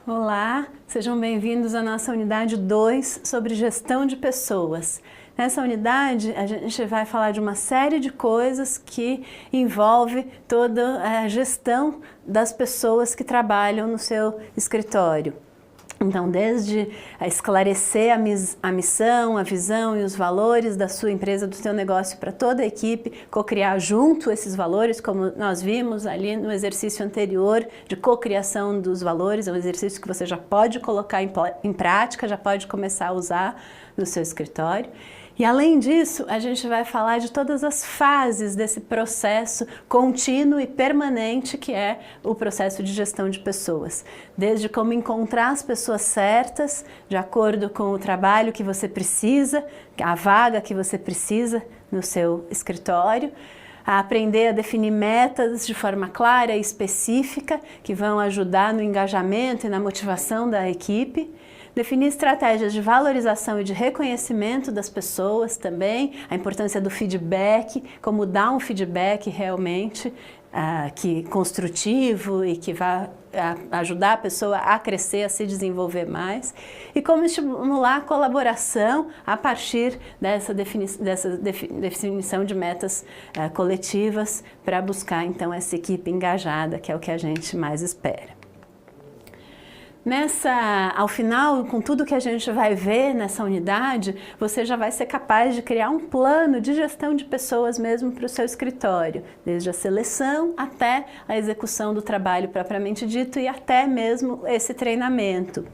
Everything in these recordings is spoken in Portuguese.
Olá, sejam bem-vindos à nossa unidade 2 sobre gestão de pessoas. Nessa unidade, a gente vai falar de uma série de coisas que envolve toda a gestão das pessoas que trabalham no seu escritório. Então, desde esclarecer a missão, a visão e os valores da sua empresa, do seu negócio para toda a equipe, co-criar junto esses valores, como nós vimos ali no exercício anterior de co-criação dos valores, é um exercício que você já pode colocar em prática, já pode começar a usar no seu escritório. E além disso, a gente vai falar de todas as fases desse processo contínuo e permanente que é o processo de gestão de pessoas. Desde como encontrar as pessoas certas, de acordo com o trabalho que você precisa, a vaga que você precisa no seu escritório, a aprender a definir metas de forma clara e específica, que vão ajudar no engajamento e na motivação da equipe. Definir estratégias de valorização e de reconhecimento das pessoas também, a importância do feedback, como dar um feedback realmente construtivo e que vai ajudar a pessoa a crescer, a se desenvolver mais, e como estimular a colaboração a partir dessa definição de metas coletivas para buscar então essa equipe engajada, que é o que a gente mais espera. Ao final, com tudo que a gente vai ver nessa unidade, você já vai ser capaz de criar um plano de gestão de pessoas mesmo para o seu escritório, desde a seleção até a execução do trabalho propriamente dito e até mesmo esse treinamento.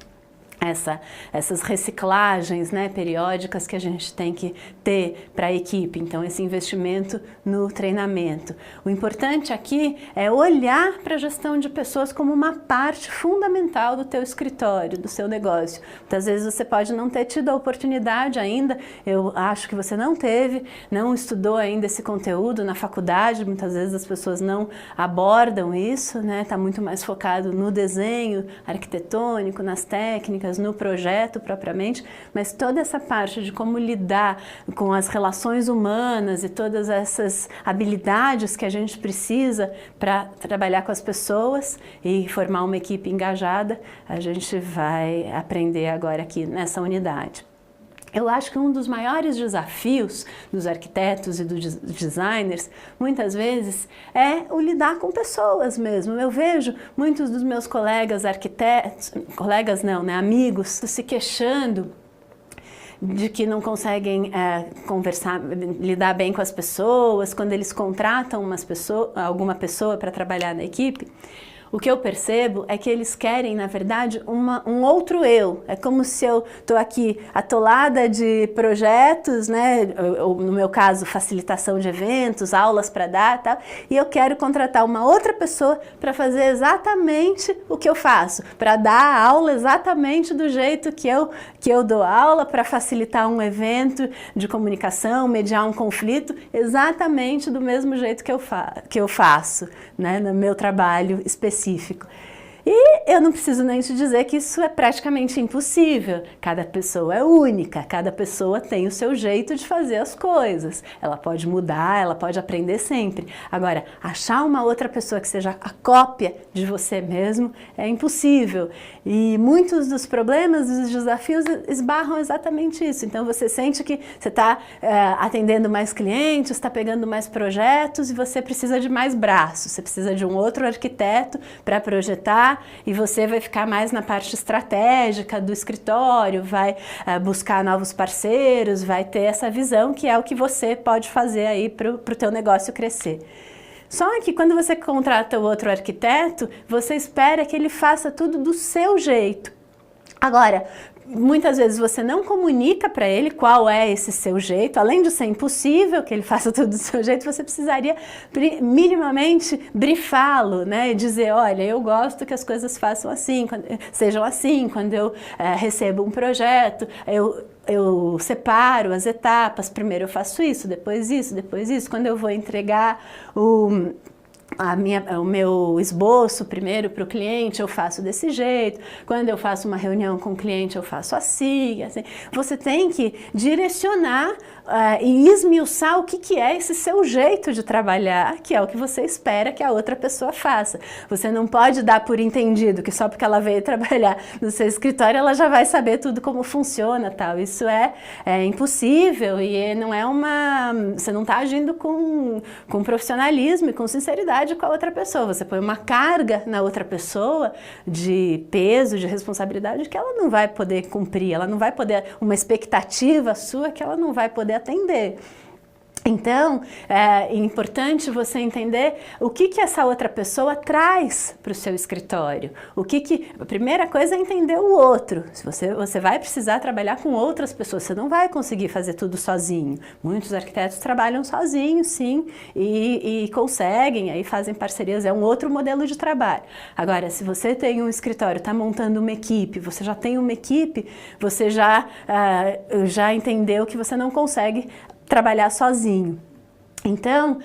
Essas reciclagens, né, periódicas que a gente tem que ter para a equipe, então esse investimento no treinamento. O importante aqui é olhar para a gestão de pessoas como uma parte fundamental do teu escritório, do seu negócio. Muitas vezes você pode não ter tido a oportunidade ainda, eu acho que você não teve, não estudou ainda esse conteúdo na faculdade, muitas vezes as pessoas não abordam isso, né, está muito mais focado no desenho arquitetônico, nas técnicas, no projeto propriamente, mas toda essa parte de como lidar com as relações humanas e todas essas habilidades que a gente precisa para trabalhar com as pessoas e formar uma equipe engajada, a gente vai aprender agora aqui nessa unidade. Eu acho que um dos maiores desafios dos arquitetos e dos designers, muitas vezes, é o lidar com pessoas mesmo. Eu vejo muitos dos meus colegas arquitetos, amigos, se queixando de que não conseguem conversar, lidar bem com as pessoas, quando eles contratam alguma pessoa para trabalhar na equipe. O que eu percebo é que eles querem, na verdade, um outro eu. É como se eu estou aqui atolada de projetos, né? Ou, no meu caso, facilitação de eventos, aulas para dar e tal, e eu quero contratar uma outra pessoa para fazer exatamente o que eu faço, para dar a aula exatamente do jeito que eu dou aula, para facilitar um evento de comunicação, mediar um conflito, exatamente do mesmo jeito que eu faço, né? No meu trabalho específico. E eu não preciso nem te dizer que isso é praticamente impossível. Cada pessoa é única, cada pessoa tem o seu jeito de fazer as coisas. Ela pode mudar, ela pode aprender sempre. Agora, achar uma outra pessoa que seja a cópia de você mesmo é impossível. E muitos dos problemas, dos desafios esbarram exatamente isso. Então você sente que você está atendendo mais clientes, está pegando mais projetos e você precisa de mais braços. Você precisa de um outro arquiteto para projetar e você vai ficar mais na parte estratégica do escritório, vai buscar novos parceiros, vai ter essa visão que é o que você pode fazer aí para o teu negócio crescer. Só que quando você contrata o outro arquiteto, você espera que ele faça tudo do seu jeito. Agora, muitas vezes você não comunica para ele qual é esse seu jeito, além de ser impossível que ele faça tudo do seu jeito, você precisaria minimamente brifá-lo, né? E dizer, olha, eu gosto que as coisas sejam assim, quando eu recebo um projeto, eu separo as etapas, primeiro eu faço isso, depois isso, depois isso, quando eu vou entregar o meu esboço primeiro para o cliente, eu faço desse jeito. Quando eu faço uma reunião com o cliente, eu faço assim. Você tem que direcionar e esmiuçar o que é esse seu jeito de trabalhar, que é o que você espera que a outra pessoa faça. Você não pode dar por entendido que só porque ela veio trabalhar no seu escritório, ela já vai saber tudo como funciona, tal. Isso é impossível e não é você não está agindo com profissionalismo e com sinceridade com a outra pessoa. Você põe uma carga na outra pessoa de peso, de responsabilidade que ela não vai poder cumprir, ela não vai poder, uma expectativa sua que ela não vai poder atender. Então, é importante você entender o que essa outra pessoa traz para o seu escritório. A primeira coisa é entender o outro. Se você vai precisar trabalhar com outras pessoas, você não vai conseguir fazer tudo sozinho. Muitos arquitetos trabalham sozinhos, sim, e conseguem, aí fazem parcerias, é um outro modelo de trabalho. Agora, se você tem um escritório, está montando uma equipe, você já tem uma equipe, você já entendeu que você não consegue trabalhar sozinho. Então,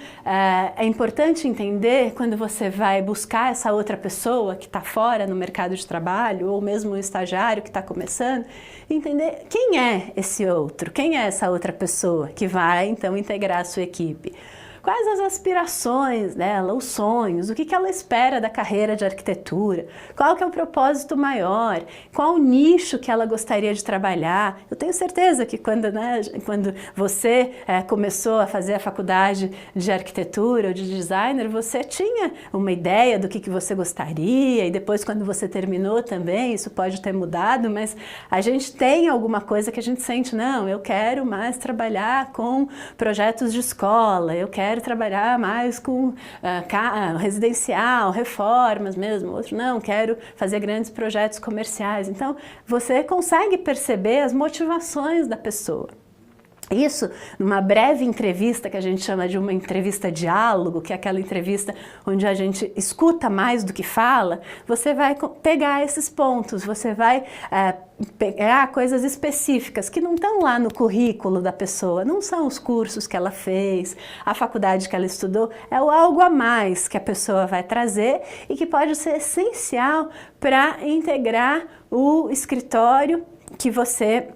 é importante entender quando você vai buscar essa outra pessoa que está fora no mercado de trabalho, ou mesmo o estagiário que está começando, entender quem é esse outro, quem é essa outra pessoa que vai, então, integrar a sua equipe. Quais as aspirações dela, os sonhos, o que ela espera da carreira de arquitetura, qual que é o propósito maior, qual o nicho que ela gostaria de trabalhar. Eu tenho certeza que quando você começou a fazer a faculdade de arquitetura ou de designer, você tinha uma ideia do que você gostaria e depois quando você terminou também, isso pode ter mudado, mas a gente tem alguma coisa que a gente sente, não, eu quero mais trabalhar com projetos de escola, eu quero trabalhar mais com residencial, reformas mesmo, outro não, quero fazer grandes projetos comerciais. Então, você consegue perceber as motivações da pessoa. Isso, numa breve entrevista, que a gente chama de uma entrevista diálogo, que é aquela entrevista onde a gente escuta mais do que fala, você vai pegar esses pontos, você vai pegar coisas específicas que não estão lá no currículo da pessoa, não são os cursos que ela fez, a faculdade que ela estudou, é o algo a mais que a pessoa vai trazer e que pode ser essencial para integrar o escritório que você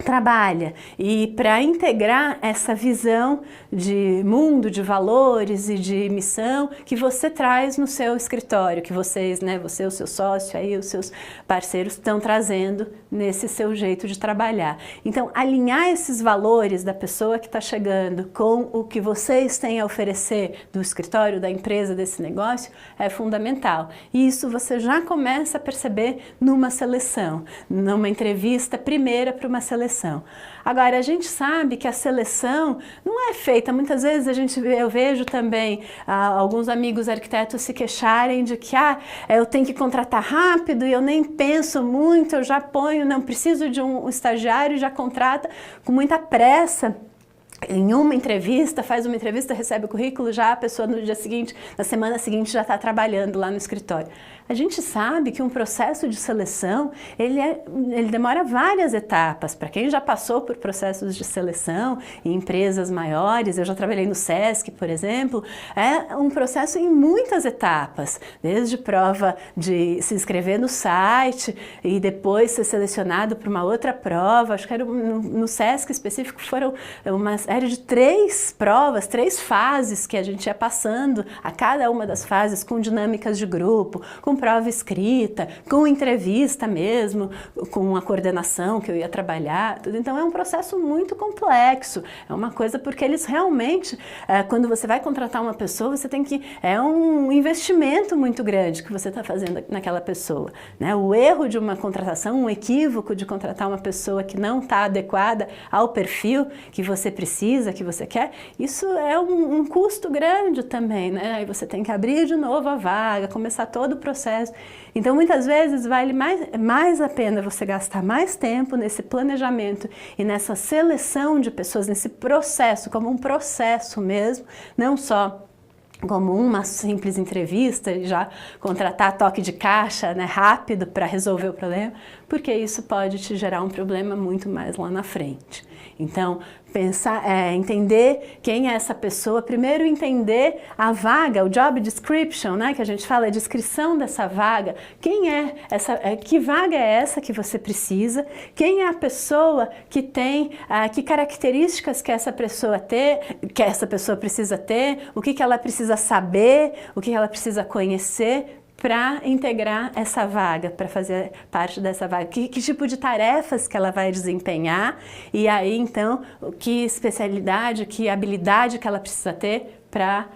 trabalha. E para integrar essa visão de mundo, de valores e de missão que você traz no seu escritório, que vocês, você, o seu sócio, aí, os seus parceiros estão trazendo nesse seu jeito de trabalhar. Então, alinhar esses valores da pessoa que está chegando com o que vocês têm a oferecer do escritório, da empresa, desse negócio, é fundamental. E isso você já começa a perceber numa seleção, numa entrevista primeira para uma seleção. Agora, a gente sabe que a seleção não é feita, muitas vezes eu vejo também alguns amigos arquitetos se queixarem de que eu tenho que contratar rápido e eu nem penso muito, eu já ponho, não preciso de um estagiário, já contrata com muita pressa. Em uma entrevista, faz uma entrevista, recebe o currículo, já a pessoa no dia seguinte, na semana seguinte já está trabalhando lá no escritório. A gente sabe que um processo de seleção, ele demora várias etapas. Para quem já passou por processos de seleção em empresas maiores, eu já trabalhei no SESC, por exemplo, é um processo em muitas etapas, desde prova de se inscrever no site e depois ser selecionado para uma outra prova. Acho que era no SESC específico foram uma série de 3 provas, 3 fases que a gente ia passando, a cada uma das fases com dinâmicas de grupo, com prova escrita, com entrevista mesmo, com a coordenação que eu ia trabalhar, tudo. Então é um processo muito complexo, é uma coisa porque eles realmente, quando você vai contratar uma pessoa, você tem que, é um investimento muito grande que você está fazendo naquela pessoa, né? O erro de uma contratação, um equívoco de contratar uma pessoa que não está adequada ao perfil que você precisa, que você quer, isso é um custo grande também, né? Aí você tem que abrir de novo a vaga, começar todo o processo. Então, muitas vezes, vale mais a pena você gastar mais tempo nesse planejamento e nessa seleção de pessoas, nesse processo, como um processo mesmo, não só como uma simples entrevista e já contratar toque de caixa, né, rápido para resolver o problema, porque isso pode te gerar um problema muito mais lá na frente. Então, entender quem é essa pessoa, primeiro entender a vaga, o job description, né, que a gente fala, a descrição dessa vaga, quem é essa, que vaga é essa que você precisa, quem é a pessoa que tem, que características que essa pessoa precisa ter, o que ela precisa saber, o que ela precisa conhecer, para integrar essa vaga, para fazer parte dessa vaga, que tipo de tarefas que ela vai desempenhar, e aí então que especialidade, que habilidade que ela precisa ter para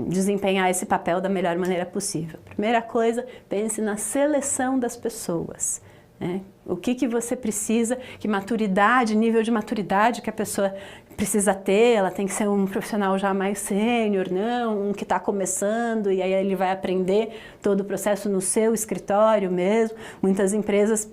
desempenhar esse papel da melhor maneira possível. Primeira coisa, pense na seleção das pessoas, né? O que você precisa, que maturidade, nível de maturidade que a pessoa precisa ter, ela tem que ser um profissional já mais sênior, não um que está começando e aí ele vai aprender todo o processo no seu escritório mesmo. Muitas empresas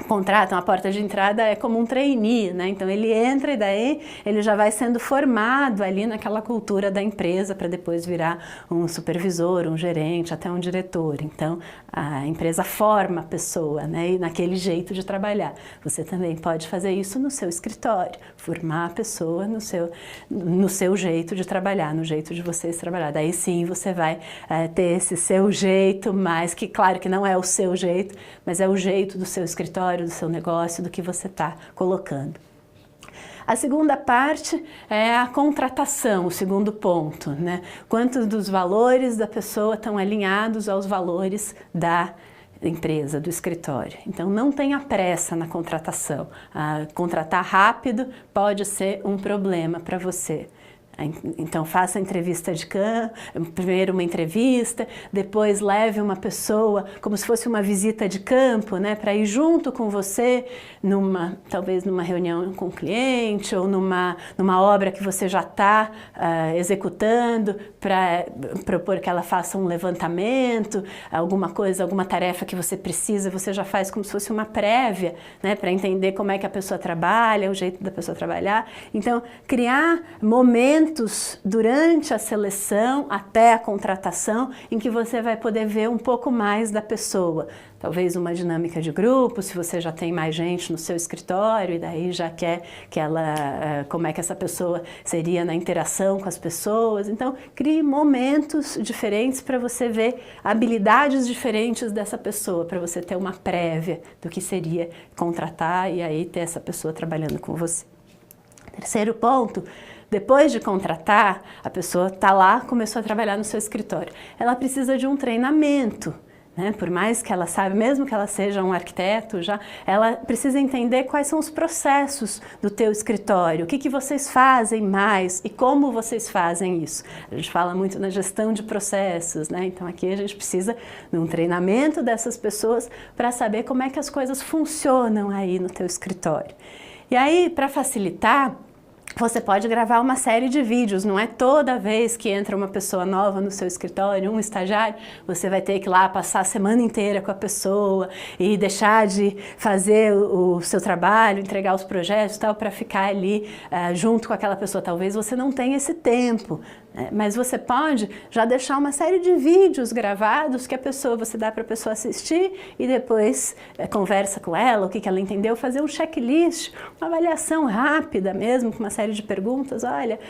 contratam, a porta de entrada é como um trainee, né? Então ele entra e daí ele já vai sendo formado ali naquela cultura da empresa para depois virar um supervisor, um gerente, até um diretor. Então a empresa forma a pessoa, né? E naquele jeito de trabalhar. Você também pode fazer isso no seu escritório, formar a pessoa no seu jeito de trabalhar, no jeito de vocês trabalhar. Daí sim você vai ter esse seu jeito, mas que claro que não é o seu jeito, mas é o jeito do seu escritório, do seu negócio, do que você está colocando. A segunda parte é a contratação, o segundo ponto, né? Quantos dos valores da pessoa estão alinhados aos valores da empresa, do escritório. Então não tenha pressa na contratação. Contratar rápido pode ser um problema para você. Então faça a entrevista de campo, primeiro uma entrevista, depois leve uma pessoa como se fosse uma visita de campo, né, para ir junto com você talvez numa reunião com o cliente ou numa obra que você já está executando, para propor que ela faça um levantamento, alguma tarefa que você precisa, você já faz como se fosse uma prévia, né, para entender como é que a pessoa trabalha, o jeito da pessoa trabalhar. Então criar momentos durante a seleção até a contratação em que você vai poder ver um pouco mais da pessoa. Talvez uma dinâmica de grupo, se você já tem mais gente no seu escritório e daí já quer que como é que essa pessoa seria na interação com as pessoas. Então, crie momentos diferentes para você ver habilidades diferentes dessa pessoa, para você ter uma prévia do que seria contratar e aí ter essa pessoa trabalhando com você. Terceiro ponto, depois de contratar, a pessoa está lá, começou a trabalhar no seu escritório. Ela precisa de um treinamento, né? Por mais que ela saiba, mesmo que ela seja um arquiteto, ela precisa entender quais são os processos do teu escritório, o que vocês fazem mais e como vocês fazem isso. A gente fala muito na gestão de processos, né? Então aqui a gente precisa de um treinamento dessas pessoas para saber como é que as coisas funcionam aí no teu escritório. E aí, para facilitar, você pode gravar uma série de vídeos, não é toda vez que entra uma pessoa nova no seu escritório, um estagiário, você vai ter que ir lá passar a semana inteira com a pessoa e deixar de fazer o seu trabalho, entregar os projetos e tal, para ficar ali junto com aquela pessoa. Talvez você não tenha esse tempo, né? Mas você pode já deixar uma série de vídeos gravados que você dá para a pessoa assistir e depois conversa com ela, o que ela entendeu, fazer um checklist, uma avaliação rápida mesmo, com uma série de perguntas. Olha,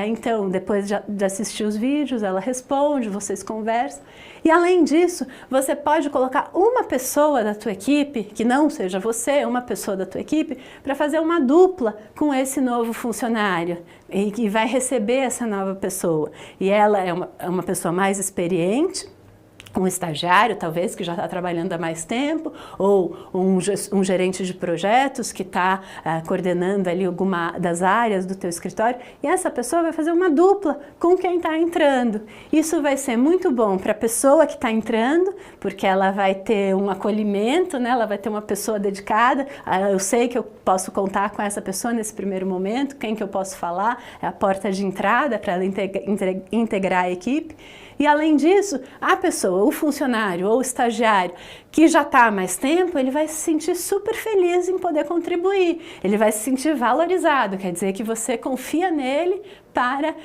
então depois de assistir os vídeos, ela responde, vocês conversam. E além disso, você pode colocar uma pessoa da tua equipe, que não seja você, uma pessoa da tua equipe, para fazer uma dupla com esse novo funcionário e que vai receber essa nova pessoa. E ela é uma pessoa mais experiente, um estagiário, talvez, que já está trabalhando há mais tempo, ou um gerente de projetos que está coordenando ali alguma das áreas do teu escritório, e essa pessoa vai fazer uma dupla com quem está entrando. Isso vai ser muito bom para a pessoa que está entrando, porque ela vai ter um acolhimento, né? Ela vai ter uma pessoa dedicada, eu sei que eu posso contar com essa pessoa nesse primeiro momento, quem que eu posso falar, é a porta de entrada para ela integrar a equipe. E além disso, a pessoa, o funcionário ou o estagiário que já está há mais tempo, ele vai se sentir super feliz em poder contribuir, ele vai se sentir valorizado, quer dizer que você confia nele para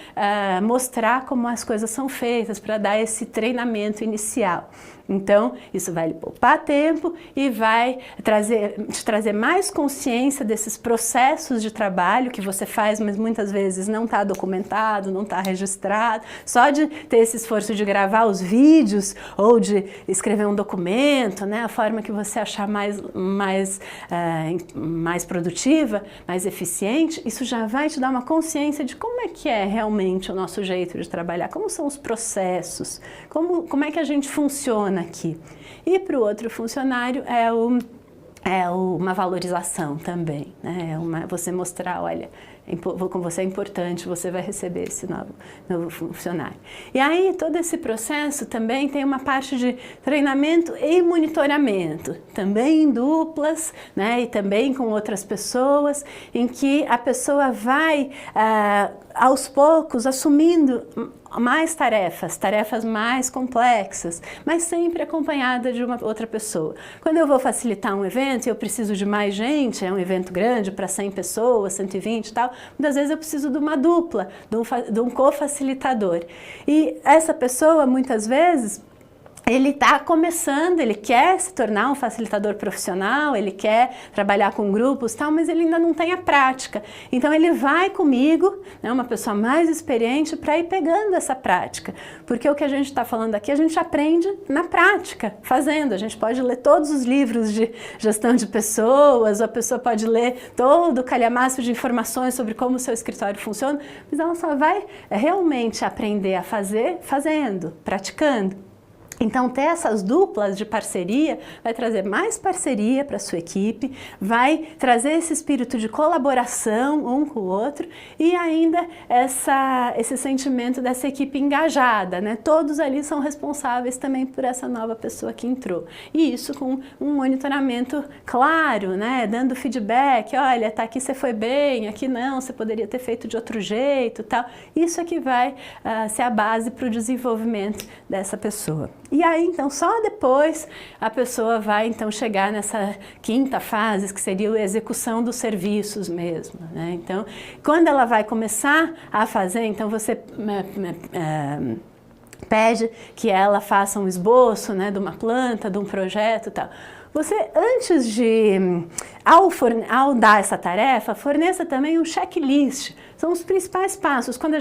mostrar como as coisas são feitas, para dar esse treinamento inicial. Então, isso vai lhe poupar tempo e vai te trazer mais consciência desses processos de trabalho que você faz, mas muitas vezes não está documentado, não está registrado. Só de ter esse esforço de gravar os vídeos ou de escrever um documento, né, a forma que você achar mais produtiva, mais eficiente, isso já vai te dar uma consciência de como é que é realmente o nosso jeito de trabalhar, como são os processos, como é que a gente funciona aqui. E para o outro funcionário uma valorização também, né? Você mostrar, olha, como você é importante, você vai receber esse novo funcionário. E aí, todo esse processo também tem uma parte de treinamento e monitoramento, também em duplas, né? E também com outras pessoas, em que a pessoa vai, aos poucos, assumindo mais tarefas mais complexas, mas sempre acompanhada de uma outra pessoa. Quando eu vou facilitar um evento e eu preciso de mais gente, é um evento grande para 100 pessoas, 120 e tal, muitas vezes eu preciso de uma dupla, de um co-facilitador. E essa pessoa, muitas vezes, ele está começando, ele quer se tornar um facilitador profissional, ele quer trabalhar com grupos e tal, mas ele ainda não tem a prática. Então ele vai comigo, né, uma pessoa mais experiente, para ir pegando essa prática. Porque o que a gente está falando aqui, a gente aprende na prática, fazendo. A gente pode ler todos os livros de gestão de pessoas, ou a pessoa pode ler todo o calhamaço de informações sobre como o seu escritório funciona, mas ela só vai realmente aprender a fazer fazendo, praticando. Então, ter essas duplas de parceria vai trazer mais parceria para a sua equipe, vai trazer esse espírito de colaboração um com o outro e ainda esse sentimento dessa equipe engajada, né? Todos ali são responsáveis também por essa nova pessoa que entrou. E isso com um monitoramento claro, né? Dando feedback, olha, tá, aqui você foi bem, aqui não, você poderia ter feito de outro jeito, tal. Isso é que vai ser a base para o desenvolvimento dessa pessoa. E aí, então, só depois a pessoa vai, então, chegar nessa quinta fase, que seria a execução dos serviços mesmo, né? Então, quando ela vai começar a fazer, então, você pede que ela faça um esboço, né, de uma planta, de um projeto e tal. Você, antes de, ao dar essa tarefa, forneça também um checklist. São os principais passos. Quando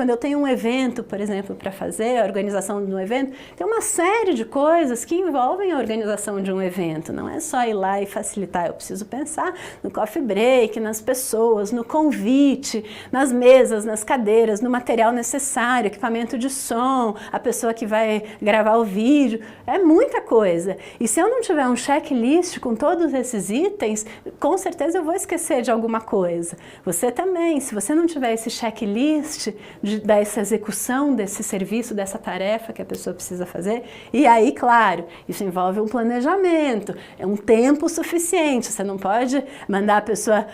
eu tenho um evento, por exemplo, para fazer, a organização de um evento, tem uma série de coisas que envolvem a organização de um evento. Não é só ir lá e facilitar. Eu preciso pensar no coffee break, nas pessoas, no convite, nas mesas, nas cadeiras, no material necessário, equipamento de som, a pessoa que vai gravar o vídeo. É muita coisa. E se eu não tiver um checklist com todos esses itens, com certeza eu vou esquecer de alguma coisa. Você também, se você não tiver esse checklist dessa execução desse serviço, dessa tarefa que a pessoa precisa fazer, e aí, claro, isso envolve um planejamento, é um tempo suficiente, você não pode mandar a pessoa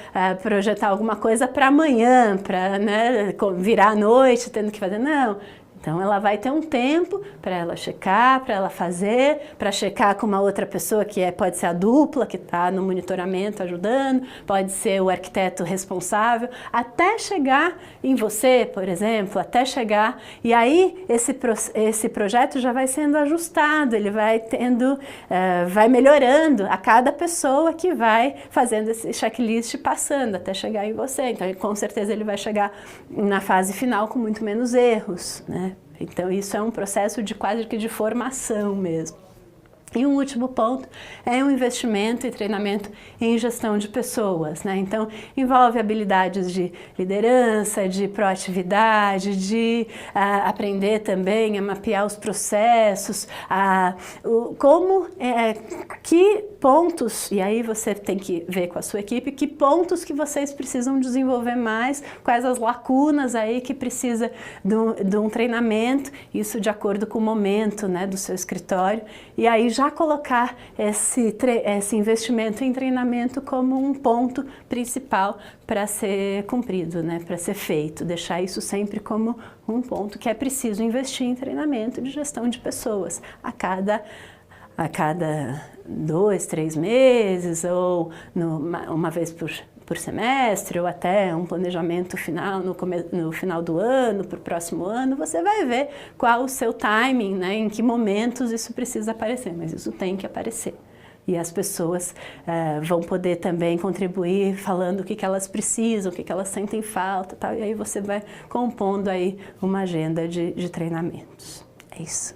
projetar alguma coisa para amanhã, para, né, virar à noite tendo que fazer, não. Então, ela vai ter um tempo para ela checar, para ela fazer, para checar com uma outra pessoa que pode ser a dupla, que está no monitoramento ajudando, pode ser o arquiteto responsável, até chegar em você, por exemplo, até chegar. E aí, esse projeto já vai sendo ajustado, ele vai vai melhorando a cada pessoa que vai fazendo esse checklist passando até chegar em você. Então, com certeza, ele vai chegar na fase final com muito menos erros, né? Então, isso é um processo quase que de formação mesmo. E um último ponto é um investimento e treinamento em gestão de pessoas, né? Então, envolve habilidades de liderança, de proatividade, de aprender também a mapear os processos, que pontos, e aí você tem que ver com a sua equipe, que pontos que vocês precisam desenvolver mais, quais as lacunas aí que precisa de um treinamento, isso de acordo com o momento, né, do seu escritório, e aí já colocar esse investimento em treinamento como um ponto principal para ser cumprido, né, para ser feito, deixar isso sempre como um ponto que é preciso investir em treinamento de gestão de pessoas a cada 2, 3 meses ou uma vez por semestre, ou até um planejamento final no final do ano, para o próximo ano, você vai ver qual o seu timing, né, em que momentos isso precisa aparecer, mas isso tem que aparecer. E as pessoas vão poder também contribuir falando o que elas precisam, o que elas sentem falta, tal, e aí você vai compondo aí uma agenda de treinamentos. É isso.